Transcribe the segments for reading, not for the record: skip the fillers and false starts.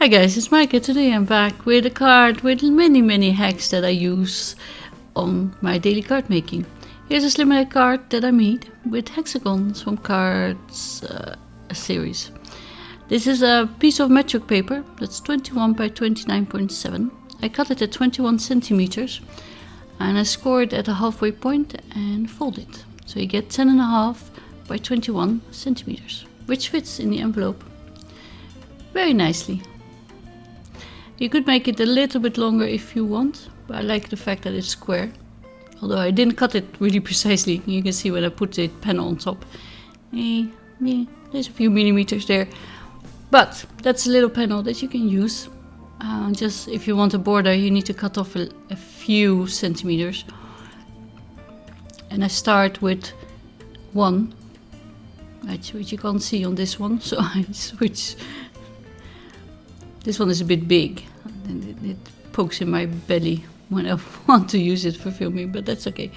Hi guys, it's Micah. Today I'm back with a card with many hacks that I use on my daily card making. Here's a slimline card that I made with hexagons from cards series. This is a piece of metric paper that's 21 by 29.7. I cut it at 21 centimeters and I score it at a halfway point and fold it. So you get 10.5 by 21 centimeters, which fits in the envelope very nicely. You could make it a little bit longer if you want, but I like the fact that it's square. Although I didn't cut it really precisely. You can see when I put the panel on top. Yeah, there's a few millimeters there. But that's a little panel that you can use. Just if you want a border, you need to cut off a few centimeters. And I start with one, which you can't see on this one, so I switch. This one is a bit big, and it pokes in my belly when I want to use it for filming, but that's okay.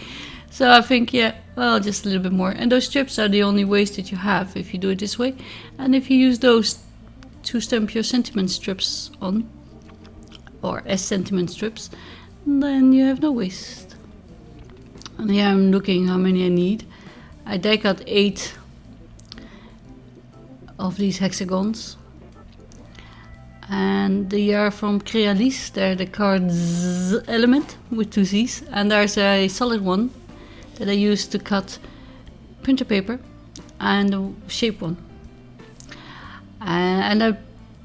So I think, yeah, well, just a little bit more. And those strips are the only ways that you have if you do it this way. And if you use those to stamp your sentiment strips on, or as sentiment strips, then you have no waste. And here I'm looking how many I need. I die cut 8 of these hexagons. And they are from Crealis. They're the cards element with 2 Z's. And there's a solid one that I use to cut printer paper and a shape one. And I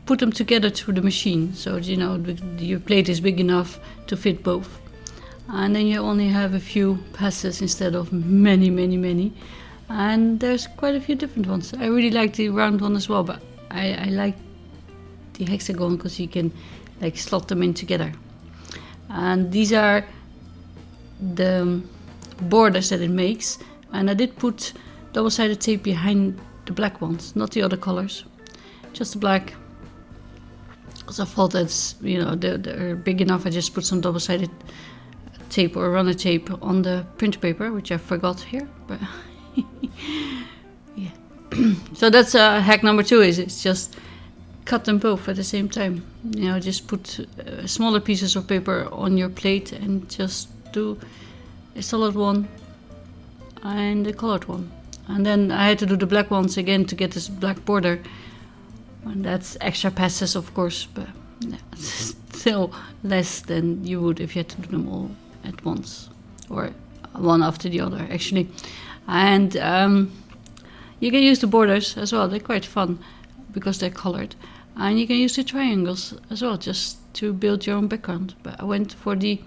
put them together through the machine. So, you know, your plate is big enough to fit both. And then you only have a few passes instead of many. And there's quite a few different ones. I really like the round one as well, but I like the hexagon because you can like slot them in together. And these are the borders that it makes, and I did put double-sided tape behind the black ones, not the other colors, just the black, because I thought that's, you know, they're big enough. I just put some double-sided tape or runner tape on the print paper, which I forgot here, but yeah. So that's hack number 2, is it's just cut them both at the same time. You know, just put smaller pieces of paper on your plate and just do a solid one and a colored one. And then I had to do the black ones again to get this black border. And that's extra passes, of course, but yeah, it's still less than you would if you had to do them all at once, or one after the other, actually. And you can use the borders as well. They're quite fun because they're colored. And you can use the triangles as well, just to build your own background. But I went for the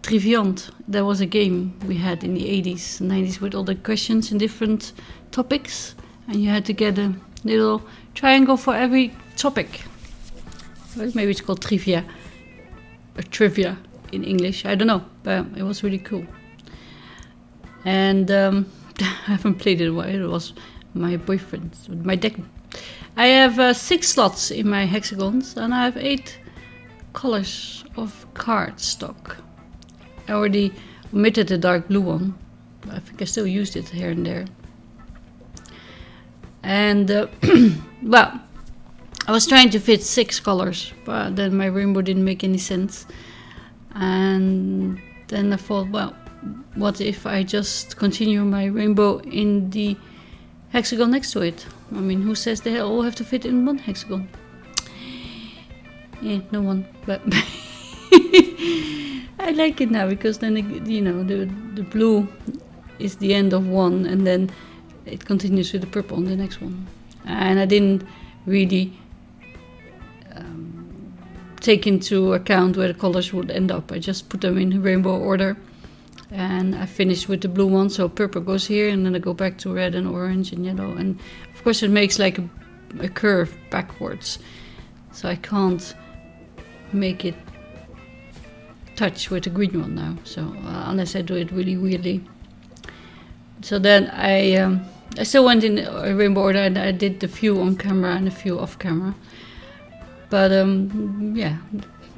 Triviant. There was a game we had in the 80s, 90s with all the questions in different topics. And you had to get a little triangle for every topic. Well, maybe it's called trivia. Or trivia in English, I don't know. But it was really cool. And I haven't played it in a while. It was my boyfriend, my deck. I have 6 slots in my hexagons, and I have 8 colors of card stock. I already omitted the dark blue one, but I think I still used it here and there. And well, I was trying to fit 6 colors, but then my rainbow didn't make any sense. And then I thought, well, what if I just continue my rainbow in the hexagon next to it? I mean, who says they all have to fit in one hexagon? Yeah, no one. But I like it now because then, you know, the blue is the end of one, and then it continues with the purple on the next one. And I didn't really take into account where the colors would end up. I just put them in rainbow order. And I finished with the blue one, so purple goes here, and then I go back to red and orange and yellow. And of course it makes like a curve backwards, so I can't make it touch with the green one now, so unless I do it really weirdly. So then I still went in a rainbow order, and I did a few on camera and a few off camera. But yeah,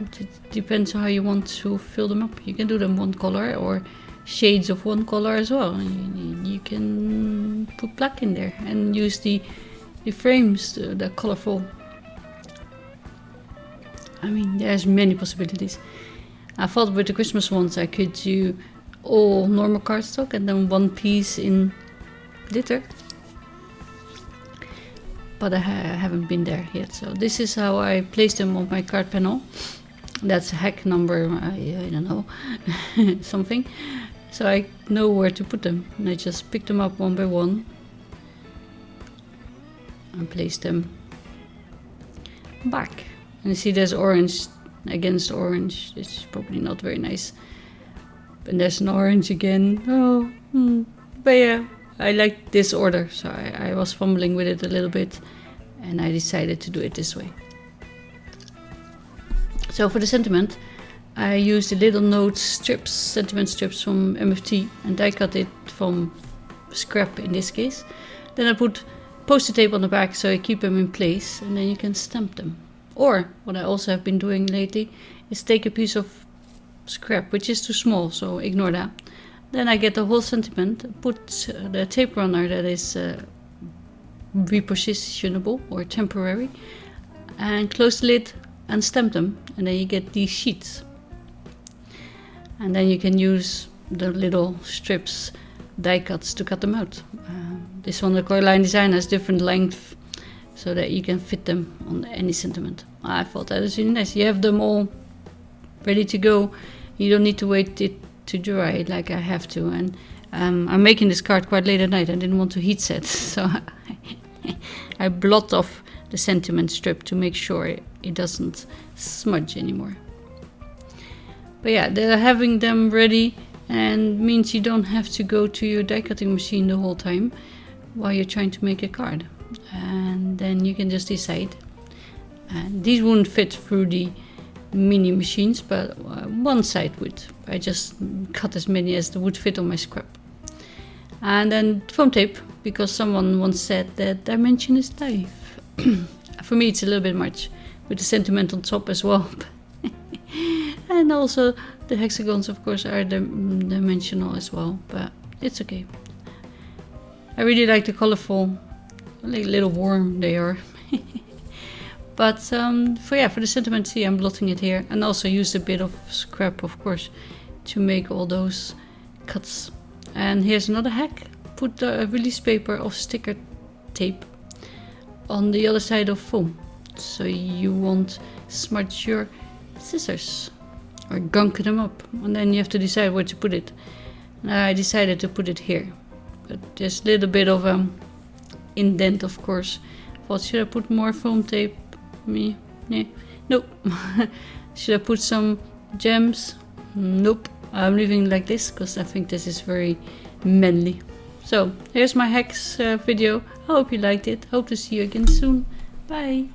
it depends how you want to fill them up. You can do them one color or shades of one color as well. You can put black in there and use the frames, the colorful I mean, there's many possibilities. I thought with the Christmas ones I could do all normal cardstock and then one piece in glitter. But I haven't been there yet. So this is how I place them on my card panel. That's hack number, I don't know, something. So I know where to put them. And I just pick them up one by one and place them back. And you see there's orange against orange. It's probably not very nice. And there's an orange again. Oh, but yeah, I like this order. So I was fumbling with it a little bit and I decided to do it this way. So for the sentiment, I used the little note strips, sentiment strips from MFT, and die cut it from scrap in this case. Then I put post-it tape on the back so I keep them in place, and then you can stamp them. Or what I also have been doing lately is take a piece of scrap, which is too small, so ignore that. Then I get the whole sentiment, put the tape runner that is repositionable or temporary, and close the lid and stamp them, and then you get these sheets. And then you can use the little strips, die cuts to cut them out. This one, the Coraline Design, has different length so that you can fit them on any sentiment. I thought that was really nice. You have them all ready to go. You don't need to wait it to dry like I have to. And I'm making this card quite late at night. I didn't want to heat set, so I blot off the sentiment strip to make sure it doesn't smudge anymore. But yeah, they're having them ready and means you don't have to go to your die cutting machine the whole time while you're trying to make a card. And then you can just decide. And these wouldn't fit through the mini machines, but one side would. I just cut as many as would fit on my scrap. And then foam tape, because someone once said that dimension is life. For me it's a little bit much, with the sentiment on top as well. And also the hexagons of course are dimensional as well, but it's okay. I really like the colorful, like little warm they are. But for the sentiment, see, I'm blotting it here, and also used a bit of scrap of course to make all those cuts. And here's another hack: put the release paper of sticker tape on the other side of foam, so you won't smudge your scissors or gunk them up, and then you have to decide where to put it. And I decided to put it here, but there's a little bit of indent of course. I thought, should I put more foam tape? Nope. Should I put some gems? Nope. I'm leaving it like this because I think this is very manly. So here's my hacks video. I hope you liked it. Hope to see you again soon. Bye.